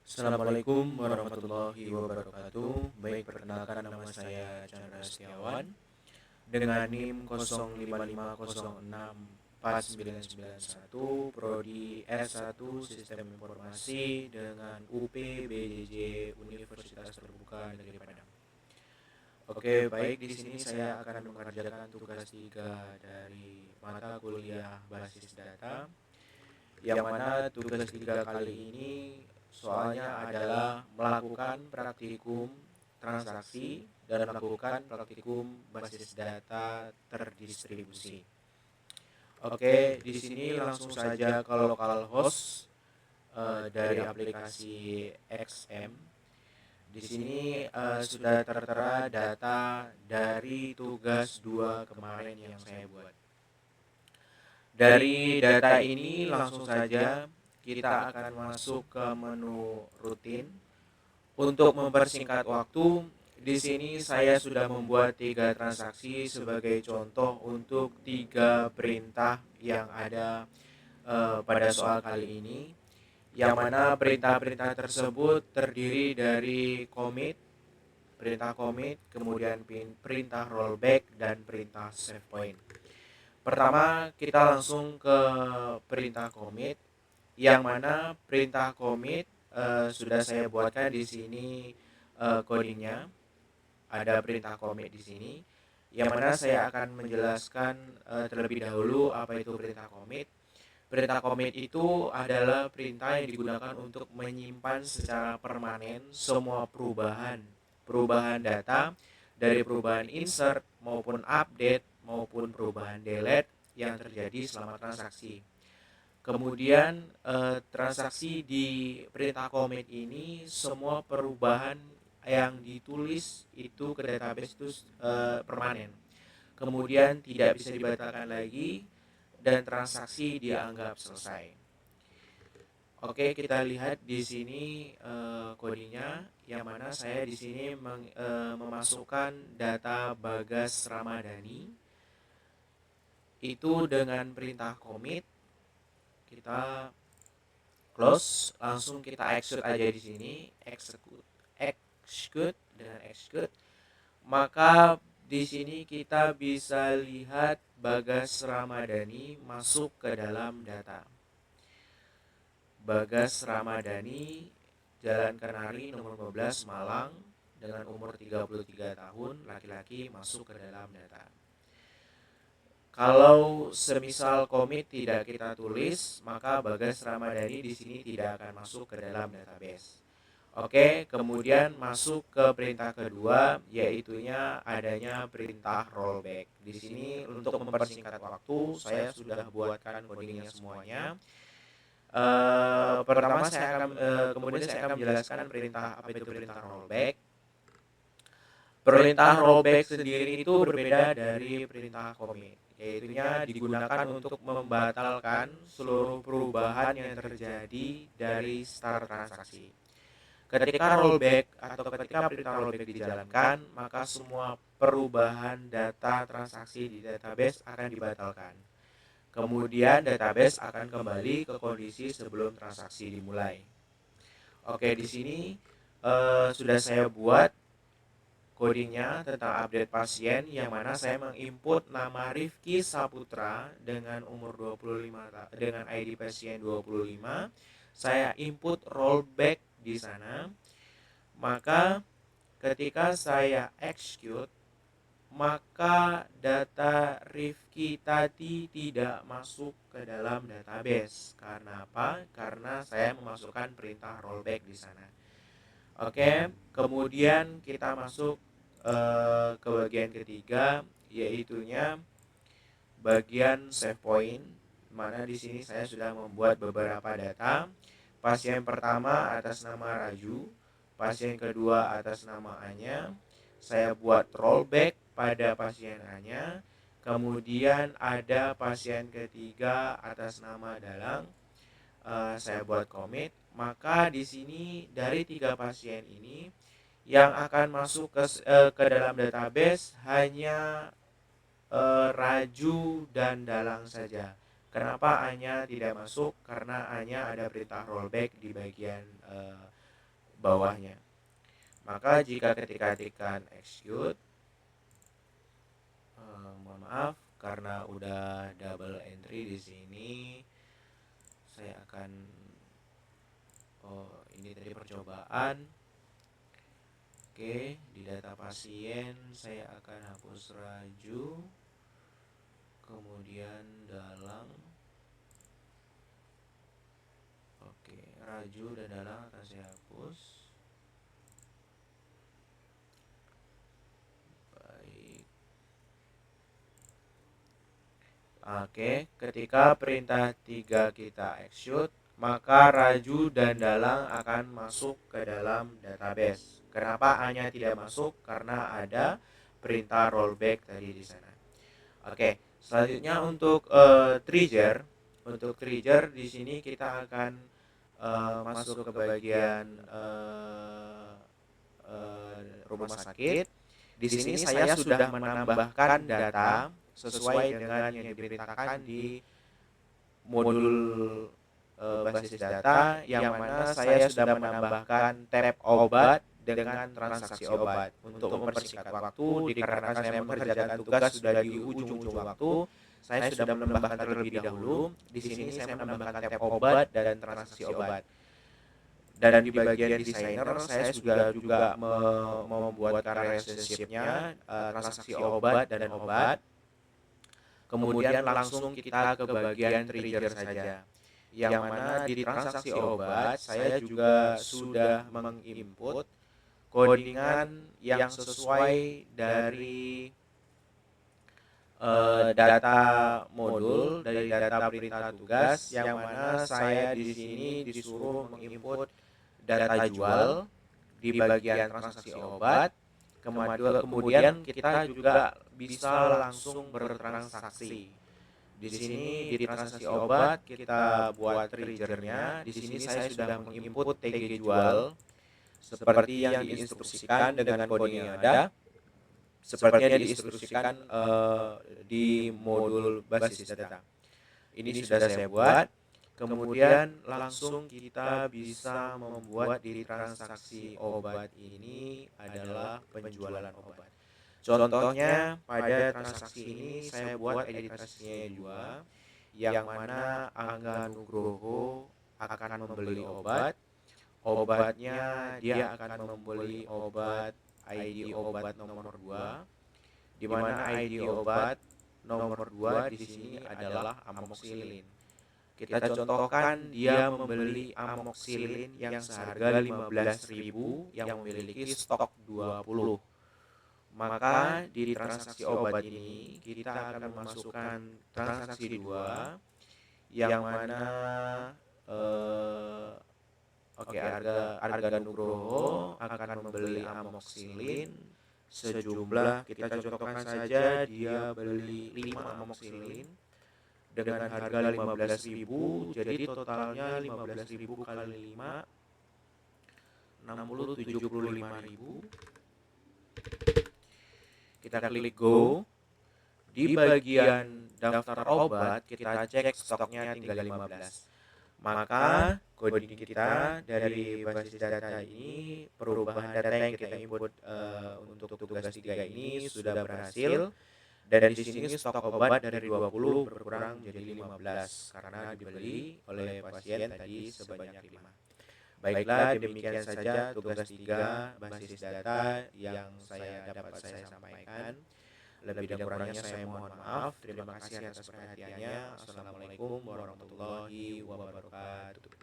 Assalamualaikum warahmatullahi wabarakatuh. Baik, perkenalkan nama saya Chandra Setiawan dengan NIM 0550649991, prodi S1 Sistem Informasi dengan UP BJJ Universitas Terbuka Negeri Padang. Oke, baik, di sini saya akan mengerjakan tugas 3 dari mata kuliah basis data, yang mana tugas 3 kali ini soalnya adalah melakukan praktikum transaksi dan melakukan praktikum basis data terdistribusi. Oke, di sini langsung saja ke localhost dari aplikasi XM. Di sini sudah tertera data dari tugas 2 kemarin yang saya buat. Dari data ini langsung saja kita akan masuk ke menu rutin. Untuk mempersingkat waktu, di sini saya sudah membuat 3 transaksi sebagai contoh untuk 3 perintah yang ada pada soal kali ini, yang mana perintah-perintah tersebut terdiri dari commit, kemudian perintah rollback, dan perintah save point. Pertama, kita langsung ke perintah commit, yang mana perintah commit sudah saya buatkan di sini codingnya. Ada perintah commit di sini, yang mana saya akan menjelaskan terlebih dahulu apa itu perintah commit. Perintah commit itu adalah perintah yang digunakan untuk menyimpan secara permanen semua perubahan data, dari perubahan insert maupun update maupun perubahan delete yang terjadi selama transaksi. Kemudian transaksi di perintah commit ini, semua perubahan yang ditulis itu ke database itu permanen. Kemudian tidak bisa dibatalkan lagi dan transaksi dianggap selesai. Oke, kita lihat di sini kodenya, yang mana saya di sini memasukkan data Bagas Ramadhani itu dengan perintah commit. Kita close, langsung kita execute aja di sini, execute dengan execute. Maka di sini kita bisa lihat Bagas Ramadhani masuk ke dalam data. Bagas Ramadhani, Jalan Kenari nomor 15 Malang, dengan umur 33 tahun, laki-laki, masuk ke dalam data. Kalau semisal commit tidak kita tulis, maka Bagas Ramadhani di sini tidak akan masuk ke dalam database. Oke, kemudian masuk ke perintah kedua, yaitunya adanya perintah rollback. Di sini untuk mempersingkat waktu, saya sudah buatkan codingnya semuanya. Pertama kemudian saya akan menjelaskan perintah apa itu perintah rollback. Perintah rollback sendiri itu berbeda dari perintah commit, yaitunya digunakan untuk membatalkan seluruh perubahan yang terjadi dari start transaksi. Ketika rollback atau ketika perintah rollback dijalankan, maka semua perubahan data transaksi di database akan dibatalkan. Kemudian database akan kembali ke kondisi sebelum transaksi dimulai. Oke, di sini sudah saya buat codingnya tentang update pasien, yang mana saya menginput nama Rifki Saputra dengan umur 25 dengan ID pasien 25. Saya input rollback di sana. Maka ketika saya execute, maka data Rifki tadi tidak masuk ke dalam database. Karena apa? Karena saya memasukkan perintah rollback di sana. Oke, kemudian kita masuk ke bagian ketiga, yaitunya bagian save point, mana di sini saya sudah membuat beberapa data. Pasien pertama atas nama Raju, pasien kedua atas nama Anya. Saya buat rollback pada pasien Anya. Kemudian ada pasien ketiga atas nama Dalang. Saya buat commit. Maka di sini dari 3 pasien ini, yang akan masuk ke dalam database hanya Raju dan Dalang saja. Kenapa Anya tidak masuk? Karena Anya ada perintah rollback di bagian bawahnya. Maka jika ketika tekan execute, mohon maaf karena udah double entry di sini, saya akan ini tadi percobaan. Oke, di data pasien saya akan hapus Raju, kemudian Dalang. Oke, Raju dan Dalang akan saya hapus. Baik. Oke, ketika perintah 3 kita execute, maka Raju dan Dalang akan masuk ke dalam database. Kenapa hanya tidak masuk? Karena ada perintah rollback tadi di sana. Oke, selanjutnya untuk trigger. Untuk trigger di sini kita akan masuk ke bagian rumah sakit. Di sini saya sudah menambahkan data sesuai dengan yang diberitakan di modul basis data, yang mana saya sudah menambahkan tab obat dengan transaksi obat untuk mempersingkat waktu. Dikarenakan saya mengerjakan tugas sudah di ujung-ujung waktu, saya sudah menambahkan terlebih dahulu. Di sini saya menambahkan tab obat dan transaksi obat. Dan di bagian desainer saya juga membuat relationship-nya transaksi obat dan obat. Kemudian langsung kita ke bagian trigger saja, yang mana di transaksi obat saya juga sudah menginput codingan yang sesuai dari data modul, dari data perintah tugas, yang mana saya di sini disuruh menginput data jual di bagian transaksi obat. Kemudian kita juga bisa langsung bertransaksi. Di sini di transaksi obat kita buat triggernya. Di sini saya sudah menginput TG jual seperti yang diinstruksikan dengan kode yang ada, seperti yang diinstruksikan di modul basis data. Ini sudah saya buat. Kemudian langsung kita bisa membuat di transaksi obat ini adalah penjualan obat. Contohnya pada transaksi ini saya buat editasinya juga, yang mana Angga Nugroho akan membeli obat. Obatnya dia akan membeli obat ID obat nomor 2, di mana ID obat nomor 2 di sini adalah amoxicillin. Kita contohkan dia membeli amoxicillin yang seharga 15.000 yang memiliki stok 20. Maka di transaksi obat ini kita akan memasukkan transaksi 2, yang mana Arga Nugroho akan membeli amoxicillin sejumlah, kita contohkan saja dia beli 5 amoxicillin dengan harga 15.000, jadi totalnya 15.000 kali 5 60, 75.000. Kita klik go. Di bagian daftar obat kita cek stoknya tinggal 15. Maka coding kita dari basis data ini, perubahan data yang kita input untuk tugas 3 ini sudah berhasil. Dan di sini stok obat dari 20 berkurang jadi 15 karena dibeli oleh pasien tadi sebanyak 5. Baiklah, demikian saja tugas 3 basis data yang dapat saya sampaikan. Lebih dan kurangnya saya mohon maaf. Terima kasih atas perhatiannya. Assalamualaikum warahmatullahi wabarakatuh.